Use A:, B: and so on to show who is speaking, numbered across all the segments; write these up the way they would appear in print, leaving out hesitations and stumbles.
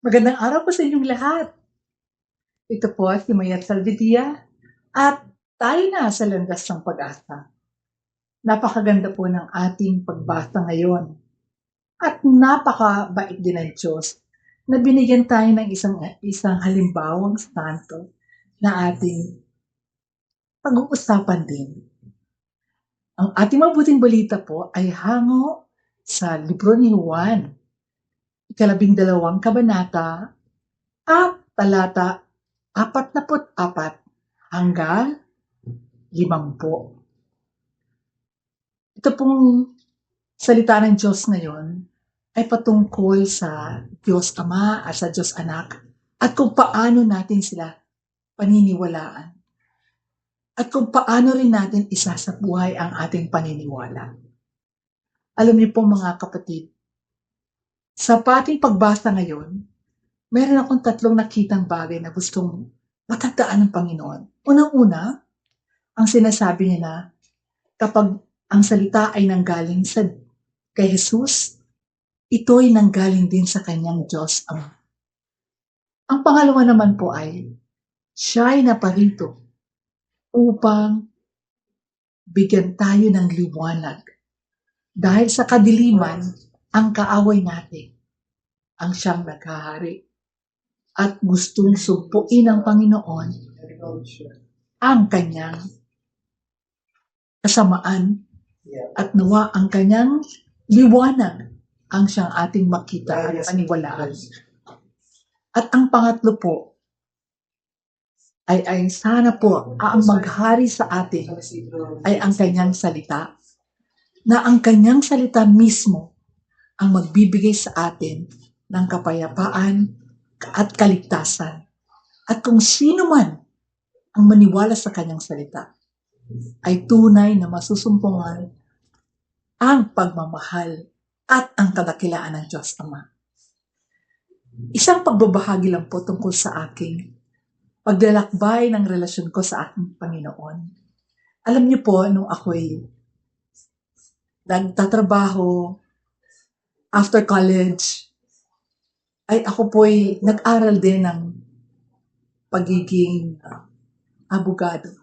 A: Magandang araw po sa inyong lahat. Ito po si Mayat Salvedia at tayo na sa landas ng pag-asa. Napakaganda po ng ating pagbasa ngayon at napakabait din ng Diyos na binigyan tayo ng isang halimbawang santo na ating pag-uusapan din. Ang ating mabuting balita po ay hango sa libro ni Juan, 12 kabanata at talata 44 hanggang 50. Ito pong salita ng Diyos ngayon ay patungkol sa Diyos Ama at sa Diyos Anak at kung paano natin sila paniniwalaan at kung paano rin natin isasabuhay ang ating paniniwala. Alam niyo po mga kapatid, sa ating pagbasa ngayon, meron akong 3 nakitang bagay na gustong matandaan ng Panginoon. Unang-una, ang sinasabi niya na kapag ang salita ay nanggaling kay Jesus, ito'y nanggaling din sa kanyang Diyos Ama. Ang pangalawa naman po ay siya'y naparito upang bigyan tayo ng liwanag. Dahil sa kadiliman, ang kaaway natin ang siyang naghahari at gustong sumpuin ng Panginoon ang kanyang kasamaan at nawa ang kanyang liwanag ang siyang ating makita at paniwalaan. At ang pangatlo po ay sana po ang maghari sa atin ay ang kanyang salita, na ang kanyang salita mismo ang magbibigay sa atin ng kapayapaan at kaligtasan. At kung sino man ang maniwala sa kanyang salita, ay tunay na masusumpungan ang pagmamahal at ang kadakilaan ng Diyos Ama. Isang pagbabahagi lang po tungkol sa aking paglalakbay ng relasyon ko sa aking Panginoon. Alam niyo po, nung ako'y nagtatrabaho after college, ay ako po'y nag-aral din ng pagiging abogado.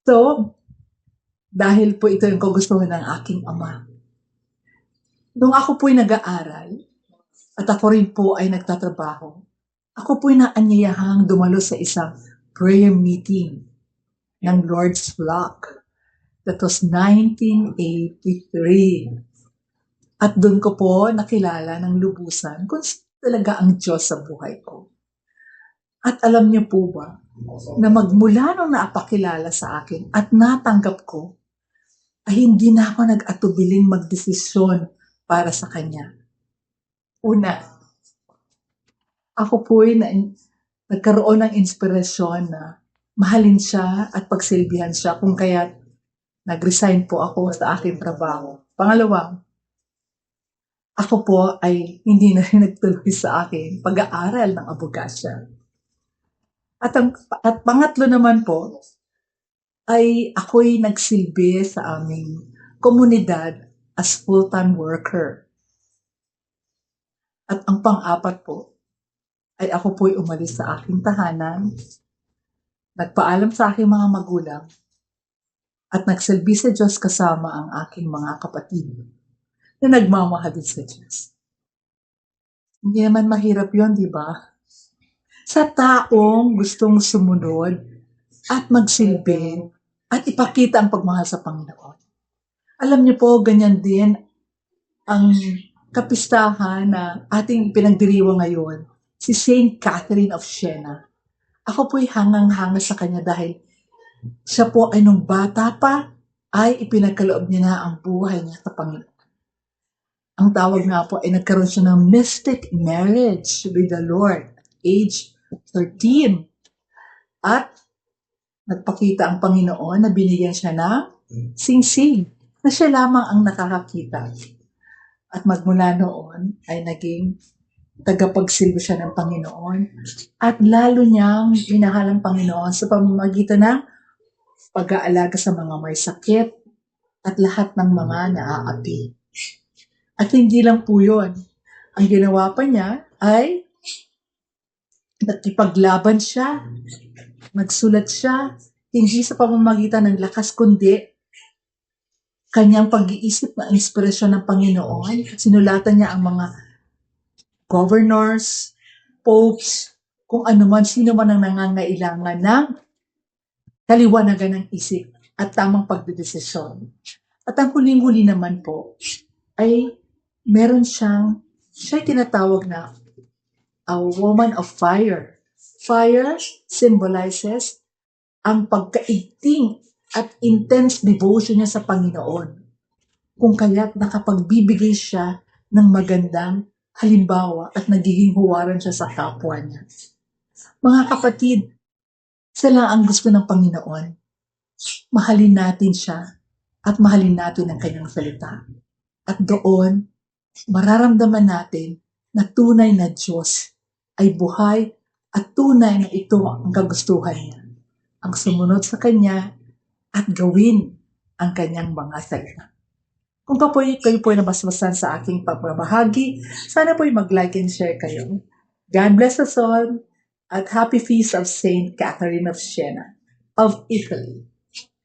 A: So, dahil po ito yung kagustuhan ng aking ama. Nung ako po'y nag-aaral, at ako rin po ay nagtatrabaho, ako po'y naanyayahang dumalo sa isang prayer meeting ng Lord's Flock. That was 1983. At doon ko po nakilala ng lubusan kung talaga ang Diyos sa buhay ko. At alam niyo po ba, na magmula nung naapakilala sa akin at natanggap ko, ay hindi na ako nag-atubiling magdesisyon para sa Kanya. Una, ako po'y nagkaroon ng inspirasyon na mahalin siya at pagsilbihan siya, kung kaya nag-resign po ako sa aking trabaho. Pangalawa, ako po ay hindi na rin nagtuloy sa akin pag-aaral ng abogasya. At pangatlo naman po, ay ako'y nagsilbi sa aming komunidad as full-time worker. At ang pang-apat po, ay ako po'y umalis sa aking tahanan, nagpaalam sa aking mga magulang, at nagsilbi sa Diyos kasama ang aking mga kapatid na nagmamahalin sa Diyos. Hindi naman mahirap yon, di ba? Sa taong gustong sumunod at magsilbi at ipakita ang pagmahal sa Panginoon. Alam niyo po, ganyan din ang kapistahan na ating pinagdiriwang ngayon, si Saint Catherine of Siena. Ako po'y hangang-hanga sa kanya dahil siya po ay nung bata pa ay ipinagkaloob niya na ang buhay niya sa Panginoon. Ang tawag nga po ay nagkaroon siya ng mystic marriage with the Lord at age 13. At nagpakita ang Panginoon na binigyan siya ng singsing na siya lamang ang nakakakita. At magmula noon ay naging tagapagsilbi siya ng Panginoon at lalo niyang minahal ang Panginoon sa pamamagitan ng pag-aalaga sa mga may sakit at lahat ng mga naaapi. At hindi lang po yun. Ang ginawa pa niya ay nakipaglaban siya, nagsulat siya, hindi sa pamamagitan ng lakas kundi kanyang pag-iisip na inspirasyon ng Panginoon. Sinulatan niya ang mga governors, popes, kung ano man, sino man ang nangangailangan ng kaliwanagan ng isip at tamang pagdedesisyon. At ang huling-huli naman po ay meron siya'y tinatawag na a woman of fire. Fire symbolizes ang pagkaigting at intense devotion niya sa Panginoon. Kung kaya't nakapagbibigay siya ng magandang halimbawa at nagiging huwaran siya sa kapwa niya. Mga kapatid, isa lang ang gusto ng Panginoon. Mahalin natin siya at mahalin natin ang kanyang salita. At doon, mararamdaman natin na tunay na Diyos ay buhay at tunay na ito ang kagustuhan niya. Ang sumunod sa Kanya at gawin ang Kanyang mga salita. Kung kayo po ay nabasbasan sa aking pagbabahagi, sana po ay mag-like and share kayo. God bless us all at happy feast of Saint Catherine of Siena of Italy.